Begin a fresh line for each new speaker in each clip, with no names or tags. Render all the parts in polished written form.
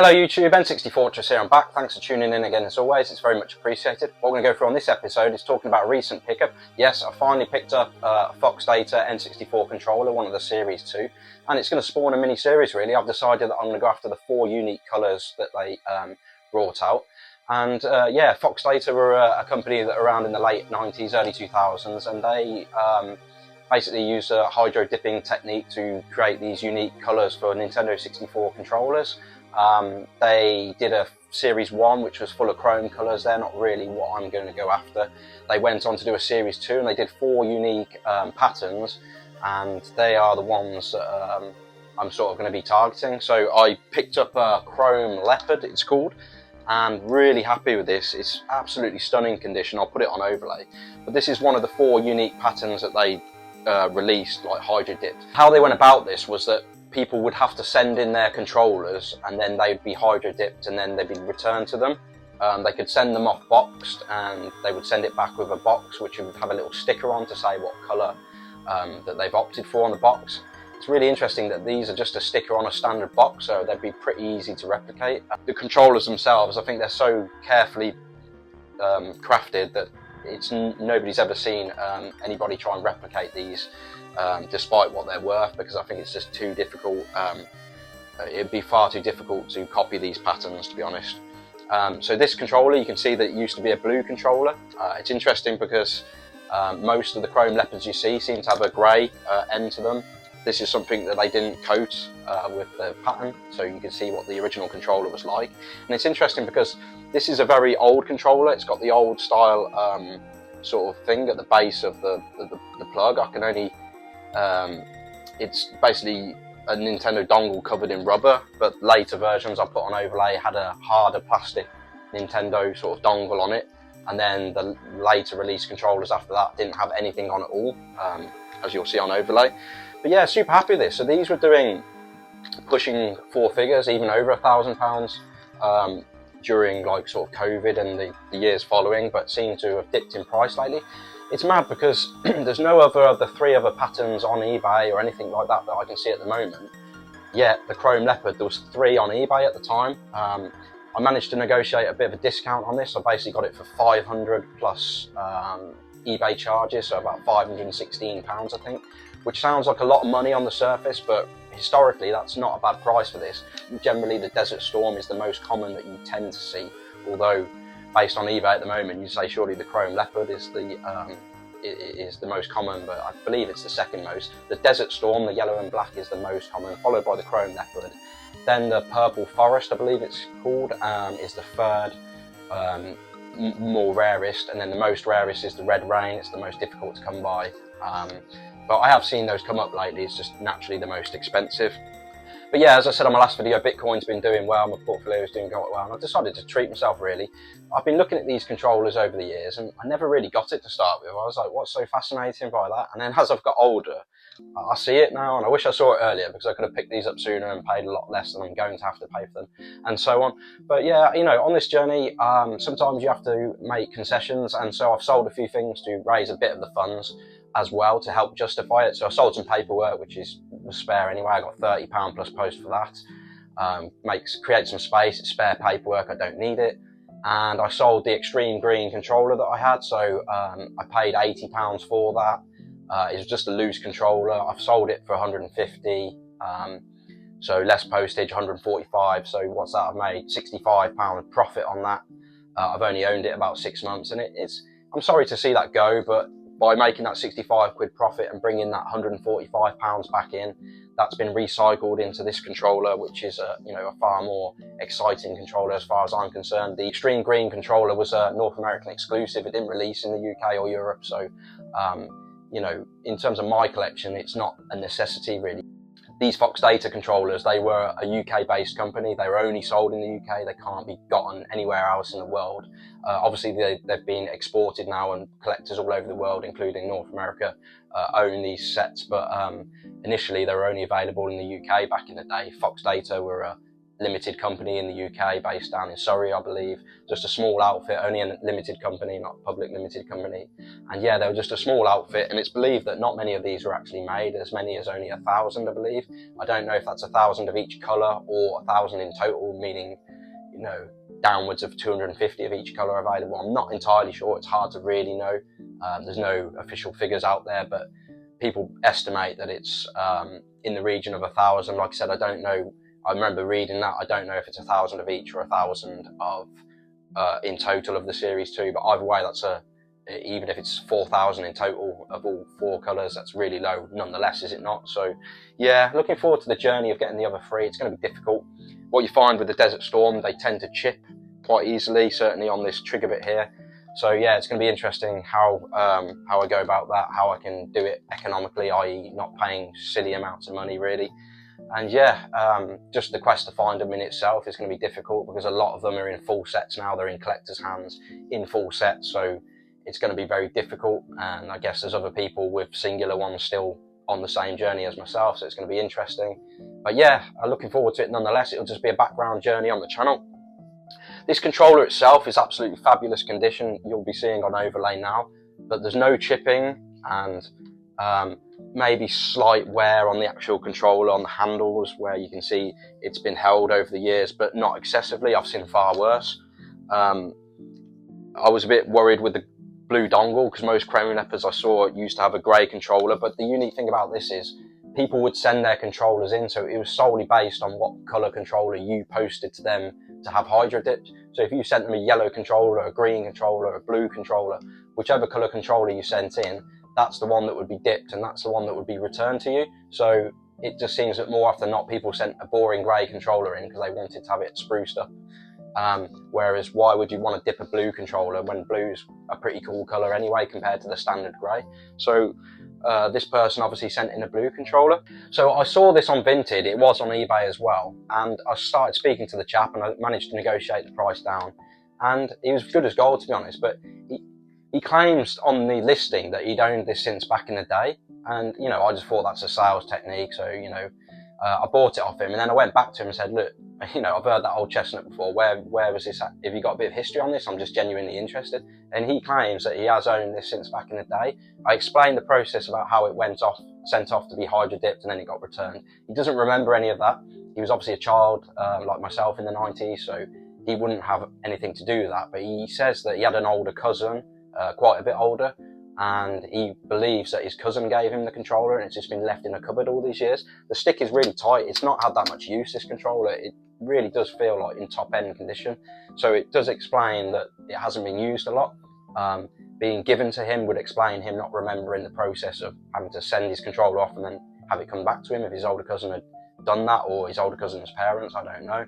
Hello YouTube, N60 Fortress here, I'm back. Thanks for tuning in again as always, it's very much appreciated. What we're going to go through on this episode is talking about a recent pickup. Yes, I finally picked up a FoxData N64 controller, one of the Series 2, and it's going to spawn a mini-series really. I've decided that I'm going to go after the 4 unique colours that they brought out. And yeah, FoxData were a company that were around in the late 90s, early 2000s, and they basically use a hydro dipping technique to create these unique colours for Nintendo 64 controllers. They did a Series 1 which was full of chrome colours. They're not really what I'm going to go after. They went on to do a Series 2 and they did 4 unique patterns, and they are the ones that I'm sort of going to be targeting. So I picked up a chrome Leopard, it's called, and really happy with this. It's absolutely stunning condition. I'll put it on overlay, but this is one of the 4 unique patterns that they released, like hydro dipped. How they went about this was that people would have to send in their controllers and then they'd be hydro dipped and then they'd be returned to them. They could send them off boxed and they would send it back with a box which would have a little sticker on to say what colour that they've opted for on the box. It's really interesting that these are just a sticker on a standard box, so they'd be pretty easy to replicate. The controllers themselves, I think they're so carefully crafted that nobody's ever seen anybody try and replicate these despite what they're worth, because I think it's just too difficult. It'd be far too difficult to copy these patterns, to be honest. So this controller, you can see that it used to be a blue controller. It's interesting because most of the chrome Leopards you see seem to have a grey end to them. This is something that they didn't coat with the pattern, so you can see what the original controller was like. And it's interesting because this is a very old controller. It's got the old style sort of thing at the base of the plug. I can only it's basically a Nintendo dongle covered in rubber, but later versions I put on overlay had a harder plastic Nintendo sort of dongle on it, and then the later release controllers after that didn't have anything on at all, as you'll see on overlay. But yeah, super happy with this. So these were pushing 4 figures, even over £1,000 during like sort of COVID and the years following, but seem to have dipped in price lately. It's mad because there's no other of the 3 other patterns on eBay or anything like that that I can see at the moment. Yet the chrome Leopard, there was 3 on eBay at the time. I managed to negotiate a bit of a discount on this. I basically got it for 500 plus eBay charges, so about £516 I think, which sounds like a lot of money on the surface, but historically that's not a bad price for this. Generally the Desert Storm is the most common that you tend to see, although based on eBay at the moment, you say surely the chrome Leopard is the most common, but I believe it's the second most. The Desert Storm, the yellow and black, is the most common, followed by the chrome Leopard. Then the Purple Forest, I believe it's called, is the third more rarest, and then the most rarest is the Red Rain. It's the most difficult to come by. But I have seen those come up lately. It's just naturally the most expensive. But yeah, as I said on my last video, Bitcoin's been doing well, my portfolio is doing quite well, and I decided to treat myself really. I've been looking at these controllers over the years, and I never really got it to start with. I was like, what's so fascinating by that? And then as I've got older, I see it now, and I wish I saw it earlier because I could have picked these up sooner and paid a lot less than I'm going to have to pay for them, and so on. But yeah, you know, on this journey, sometimes you have to make concessions, and so I've sold a few things to raise a bit of the funds as well to help justify it. So I sold some paperwork, which was spare anyway. I got £30 plus post for that. Creates some space. It's spare paperwork. I don't need it. And I sold the Extreme Green controller that I had. So I paid £80 for that. It was just a loose controller. I've sold it for 150. So less postage, 145. So what's that? I've made £65 profit on that. I've only owned it about 6 months, and I'm sorry to see that go, but by making that 65 quid profit and bringing that 145 pounds back in, that's been recycled into this controller, which is a far more exciting controller as far as I'm concerned. The Extreme Green controller was a North American exclusive. It didn't release in the UK or Europe, so in terms of my collection, it's not a necessity really. These FoxData controllers, they were a UK-based company. They were only sold in the UK. They can't be gotten anywhere else in the world. Obviously, they've been exported now, and collectors all over the world, including North America, own these sets. But initially, they were only available in the UK back in the day. FoxData were limited company in the UK based down in Surrey, I believe. Just a small outfit, only a limited company, not a public limited company. And yeah, they were just a small outfit, and it's believed that not many of these were actually made, as many as only 1,000, I believe. I don't know if that's 1,000 of each colour or 1,000 in total, meaning, you know, downwards of 250 of each colour available. I'm not entirely sure, it's hard to really know. There's no official figures out there, but people estimate that it's in the region of 1,000. Like I said, I don't know. I remember reading that. I don't know if it's 1,000 of each or 1,000 of in total of the Series 2. But either way, that's even if it's 4,000 in total of all 4 colours, that's really low nonetheless, is it not? So yeah, looking forward to the journey of getting the other 3. It's going to be difficult. What you find with the Desert Storm, they tend to chip quite easily, certainly on this trigger bit here. So yeah, it's going to be interesting how I go about that, how I can do it economically, i.e. not paying silly amounts of money really. And yeah, just the quest to find them in itself is going to be difficult, because a lot of them are in full sets now. They're in collectors' hands in full sets, so it's going to be very difficult. And I guess there's other people with singular ones still on the same journey as myself, so it's going to be interesting. But yeah, I'm looking forward to it nonetheless. It'll just be a background journey on the channel. This controller itself is absolutely fabulous condition. You'll be seeing on overlay now, but there's no chipping, and maybe slight wear on the actual controller, on the handles, where you can see it's been held over the years, but not excessively. I've seen far worse. I was a bit worried with the blue dongle, because most Chrome Leopards I saw used to have a grey controller, but the unique thing about this is people would send their controllers in, so it was solely based on what colour controller you posted to them to have hydro dipped. So if you sent them a yellow controller, a green controller, a blue controller, whichever colour controller you sent in, that's the one that would be dipped, and that's the one that would be returned to you. So it just seems that more often than not, people sent a boring grey controller in because they wanted to have it spruced up. Whereas why would you want to dip a blue controller when blue's a pretty cool colour anyway compared to the standard grey? So this person obviously sent in a blue controller. So I saw this on Vinted, it was on eBay as well, and I started speaking to the chap and I managed to negotiate the price down, and he was good as gold, to be honest. But he claims on the listing that he'd owned this since back in the day, and you know, I just thought that's a sales technique. So you know, I bought it off him, and then I went back to him and said, look, you know, I've heard that old chestnut before, where was this at? Have you got a bit of history on this? I'm just genuinely interested. And he claims that he has owned this since back in the day. I explained the process about how it went off, sent off to be hydro dipped, and then it got returned. He doesn't remember any of that. He was obviously a child like myself in the 90s, so he wouldn't have anything to do with that. But he says that he had an older cousin, quite a bit older, and he believes that his cousin gave him the controller and it's just been left in a cupboard all these years. The stick is really tight. It's not had that much use, this controller. It really does feel like in top end condition. So it does explain that it hasn't been used a lot. Being given to him would explain him not remembering the process of having to send his controller off and then have it come back to him, if his older cousin had done that, or his older cousin's parents, I don't know.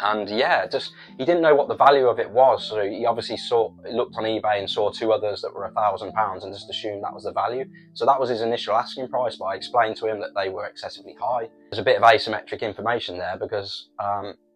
And yeah, just he didn't know what the value of it was, so he obviously looked on eBay and saw 2 others that were £1,000 and just assumed that was the value. So that was his initial asking price, but I explained to him that they were excessively high. There's a bit of asymmetric information there, because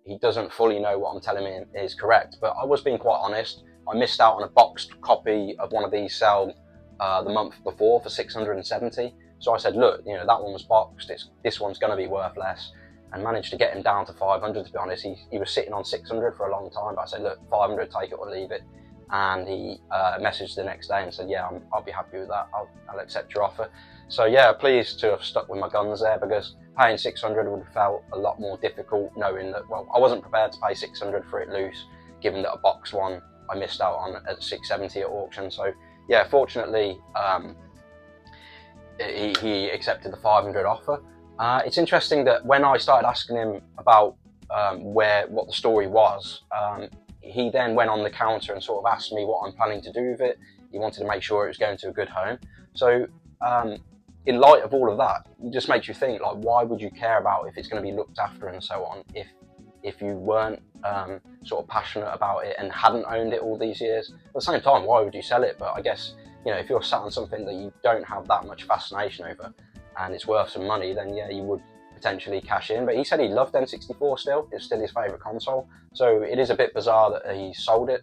he doesn't fully know what I'm telling him is correct. But I was being quite honest. I missed out on a boxed copy of one of these sell the month before for 670. So I said, look, you know, that one was boxed. This one's going to be worth less. And managed to get him down to 500, to be honest. He was sitting on 600 for a long time, but I said, look, 500, take it or leave it. And he messaged the next day and said, yeah, I'll be happy with that. I'll accept your offer. So yeah, pleased to have stuck with my guns there, because paying 600 would have felt a lot more difficult, knowing that, well, I wasn't prepared to pay 600 for it loose, given that a box one I missed out on at 670 at auction. So yeah, fortunately, he accepted the 500 offer. It's interesting that when I started asking him about what the story was, he then went on the counter and sort of asked me what I'm planning to do with it. He wanted to make sure it was going to a good home. So in light of all of that, it just makes you think, like, why would you care about if it's going to be looked after and so on, if you weren't sort of passionate about it and hadn't owned it all these years? At the same time, why would you sell it? But I guess, you know, if you're sat on something that you don't have that much fascination over, and it's worth some money, then yeah, you would potentially cash in. But he said he loved N64 still. It's still his favourite console. So it is a bit bizarre that he sold it.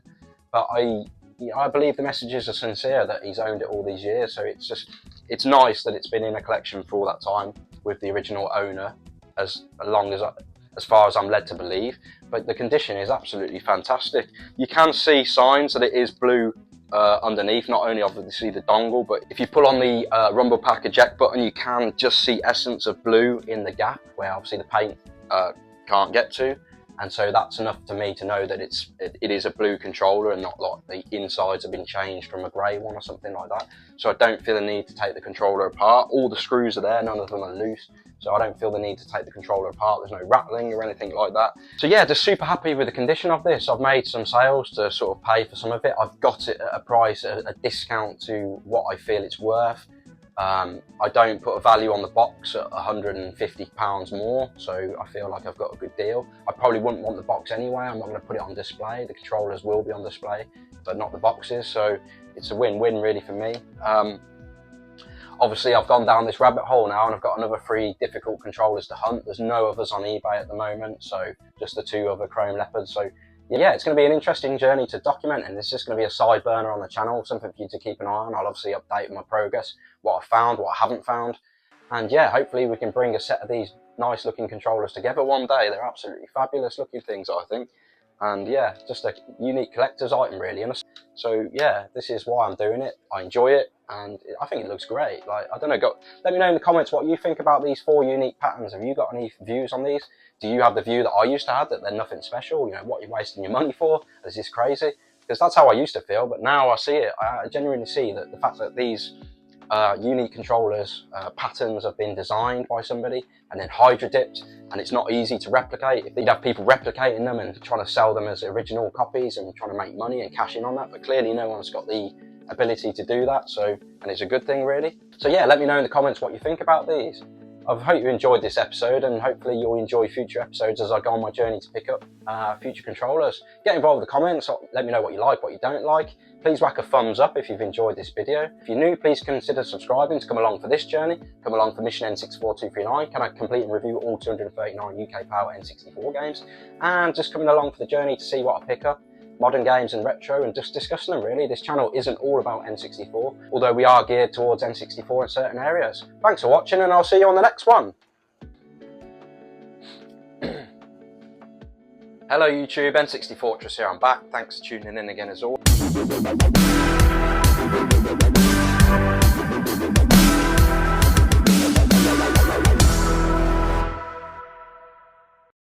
But I believe the messages are sincere, that he's owned it all these years. So it's nice that it's been in a collection for all that time with the original owner, as long as as far as I'm led to believe, but the condition is absolutely fantastic. You can see signs that it is blue underneath, not only obviously the dongle, but if you pull on the rumble pack eject button, you can just see essence of blue in the gap where obviously the paint can't get to, and so that's enough to me to know that it is a blue controller and not like the insides have been changed from a grey one or something like that. So I don't feel the need to take the controller apart. All the screws are there, none of them are loose, so I don't feel the need to take the controller apart. There's no rattling or anything like that. So yeah, just super happy with the condition of this. I've made some sales to sort of pay for some of it. I've got it at a price, a discount to what I feel it's worth. I don't put a value on the box at £150 more, so I feel like I've got a good deal. I probably wouldn't want the box anyway. I'm not going to put it on display. The controllers will be on display, but not the boxes, so it's a win-win really for me. Obviously I've gone down this rabbit hole now and I've got another 3 difficult controllers to hunt. There's no others on eBay at the moment, so just the 2 other Chrome Leopards. So yeah, it's going to be an interesting journey to document, and it's just going to be a side burner on the channel, something for you to keep an eye on. I'll obviously update my progress, what I found, what I haven't found, and yeah, hopefully we can bring a set of these nice looking controllers together one day. They're absolutely fabulous looking things, I think, and yeah, just a unique collector's item really. And so yeah, this is why I'm doing it. I enjoy it, and I think it looks great. Like, I don't know, let me know in the comments what you think about these 4 unique patterns. Have you got any views on these? Do you have the view that I used to have, that they're nothing special? You know, what you're wasting your money for? Is this crazy? Because that's how I used to feel, but now I see it. I genuinely see that the fact that these unique controllers patterns have been designed by somebody and then hydro dipped, and it's not easy to replicate. If you'd have people replicating them and trying to sell them as original copies and trying to make money and cash in on that, but clearly no one's got the ability to do that, so, and it's a good thing really. So yeah, let me know in the comments what you think about these. I hope you enjoyed this episode, and hopefully you'll enjoy future episodes as I go on my journey to pick up future controllers. Get involved with the comments, let me know what you like, what you don't like. Please whack a thumbs up if you've enjoyed this video. If you're new, please consider subscribing to come along for this journey. Come along for mission N64239. Can I complete and review all 239 UK Power N64 games? And just coming along for the journey to see what I pick up. Modern games and retro, and just discussing them really. This channel isn't all about N64, although we are geared towards N64 in certain areas. Thanks for watching, and I'll see you on the next one. Hello YouTube, N64 here, I'm back. Thanks for tuning in again as always.